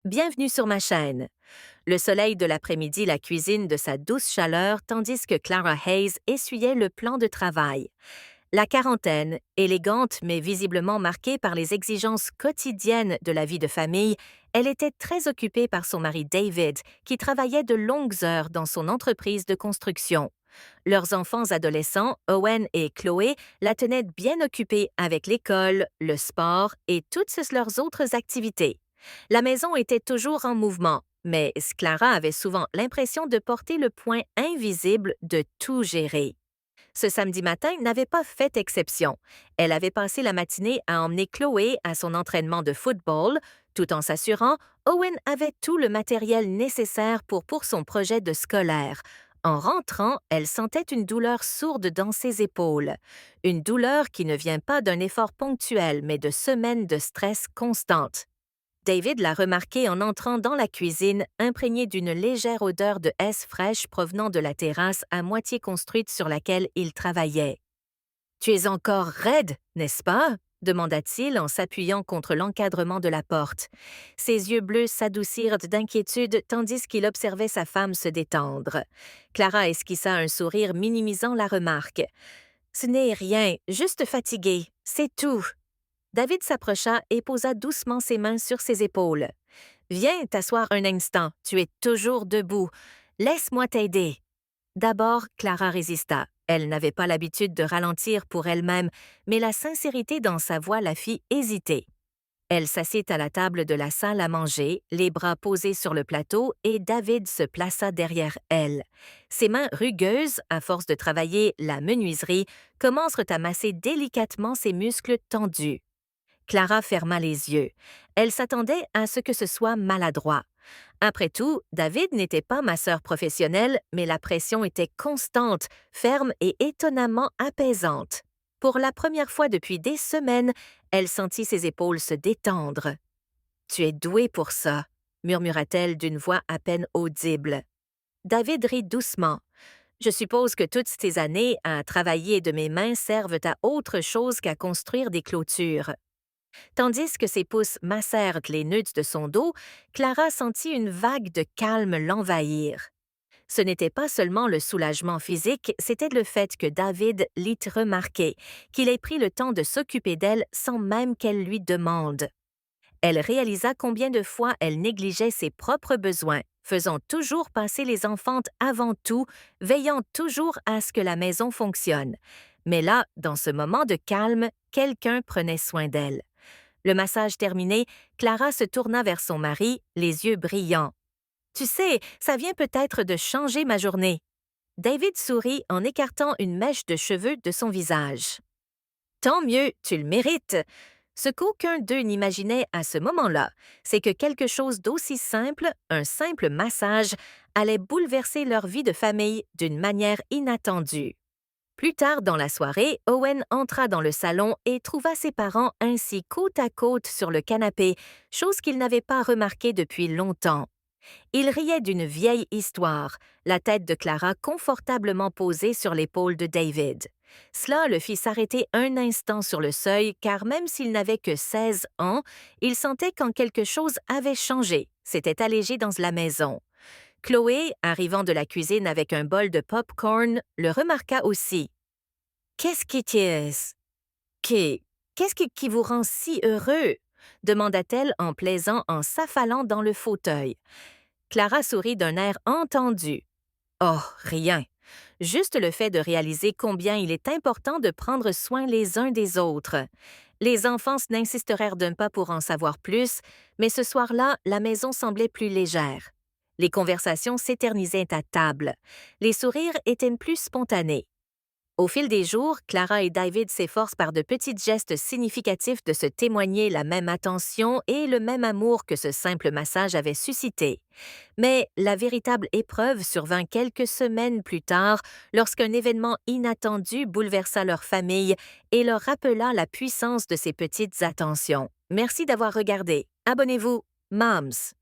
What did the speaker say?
Bienvenue sur ma chaîne. Le soleil de l'après-midi la cuisine de sa douce chaleur tandis que Clara Hayes essuyait le plan de travail. La quarantaine, élégante mais visiblement marquée par les exigences quotidiennes de la vie de famille, elle était très occupée par son mari David, qui travaillait de longues heures dans son entreprise de construction. Leurs enfants adolescents, Owen et Chloé, la tenaient bien occupée avec l'école, le sport et toutes leurs autres activités. La maison était toujours en mouvement, mais Clara avait souvent l'impression de porter le point invisible de tout gérer. Ce samedi matin n'avait pas fait exception. Elle avait passé la matinée à emmener Chloé à son entraînement de football, tout en s'assurant Owen avait tout le matériel nécessaire pour son projet de scolaire. En rentrant, elle sentait une douleur sourde dans ses épaules. Une douleur qui ne vient pas d'un effort ponctuel, mais de semaines de stress constante. David l'a remarqué en entrant dans la cuisine, imprégné d'une légère odeur de haies fraîches provenant de la terrasse à moitié construite sur laquelle il travaillait. « Tu es encore raide, n'est-ce pas ?» demanda-t-il en s'appuyant contre l'encadrement de la porte. Ses yeux bleus s'adoucirent d'inquiétude tandis qu'il observait sa femme se détendre. Clara esquissa un sourire minimisant la remarque. « Ce n'est rien, juste fatigué, c'est tout. » David s'approcha et posa doucement ses mains sur ses épaules. « Viens t'asseoir un instant, tu es toujours debout. Laisse-moi t'aider. » D'abord, Clara résista. Elle n'avait pas l'habitude de ralentir pour elle-même, mais la sincérité dans sa voix la fit hésiter. Elle s'assit à la table de la salle à manger, les bras posés sur le plateau, et David se plaça derrière elle. Ses mains rugueuses, à force de travailler la menuiserie, commencèrent à masser délicatement ses muscles tendus. Clara ferma les yeux. Elle s'attendait à ce que ce soit maladroit. Après tout, David n'était pas masseur professionnel, mais la pression était constante, ferme et étonnamment apaisante. Pour la première fois depuis des semaines, elle sentit ses épaules se détendre. « Tu es doué pour ça, » murmura-t-elle d'une voix à peine audible. David rit doucement. « Je suppose que toutes ces années à travailler de mes mains servent à autre chose qu'à construire des clôtures. » Tandis que ses pouces massèrent les nœuds de son dos, Clara sentit une vague de calme l'envahir. Ce n'était pas seulement le soulagement physique, c'était le fait que David l'eût remarqué, qu'il ait pris le temps de s'occuper d'elle sans même qu'elle lui demande. Elle réalisa combien de fois elle négligeait ses propres besoins, faisant toujours passer les enfants avant tout, veillant toujours à ce que la maison fonctionne. Mais là, dans ce moment de calme, quelqu'un prenait soin d'elle. Le massage terminé, Clara se tourna vers son mari, les yeux brillants. « Tu sais, ça vient peut-être de changer ma journée. » David sourit en écartant une mèche de cheveux de son visage. « Tant mieux, tu le mérites. » Ce qu'aucun d'eux n'imaginait à ce moment-là, c'est que quelque chose d'aussi simple, un simple massage, allait bouleverser leur vie de famille d'une manière inattendue. Plus tard dans la soirée, Owen entra dans le salon et trouva ses parents ainsi côte à côte sur le canapé, chose qu'il n'avait pas remarquée depuis longtemps. Il riait d'une vieille histoire, la tête de Clara confortablement posée sur l'épaule de David. Cela le fit s'arrêter un instant sur le seuil car même s'il n'avait que 16 ans, il sentait quand quelque chose avait changé, s'était allégé dans la maison. Chloé, arrivant de la cuisine avec un bol de pop-corn, le remarqua aussi. « Qu'est-ce qui t'est... Qu'est-ce qui vous rend si heureux? » demanda-t-elle en plaisant en s'affalant dans le fauteuil. Clara sourit d'un air entendu. « Oh, rien. Juste le fait de réaliser combien il est important de prendre soin les uns des autres. » Les enfants n'insistèrent d'un pas pour en savoir plus, mais ce soir-là, la maison semblait plus légère. Les conversations s'éternisaient à table. Les sourires étaient plus spontanés. Au fil des jours, Clara et David s'efforcent par de petits gestes significatifs de se témoigner la même attention et le même amour que ce simple massage avait suscité. Mais la véritable épreuve survint quelques semaines plus tard lorsqu'un événement inattendu bouleversa leur famille et leur rappela la puissance de ces petites attentions. Merci d'avoir regardé. Abonnez-vous. Moms.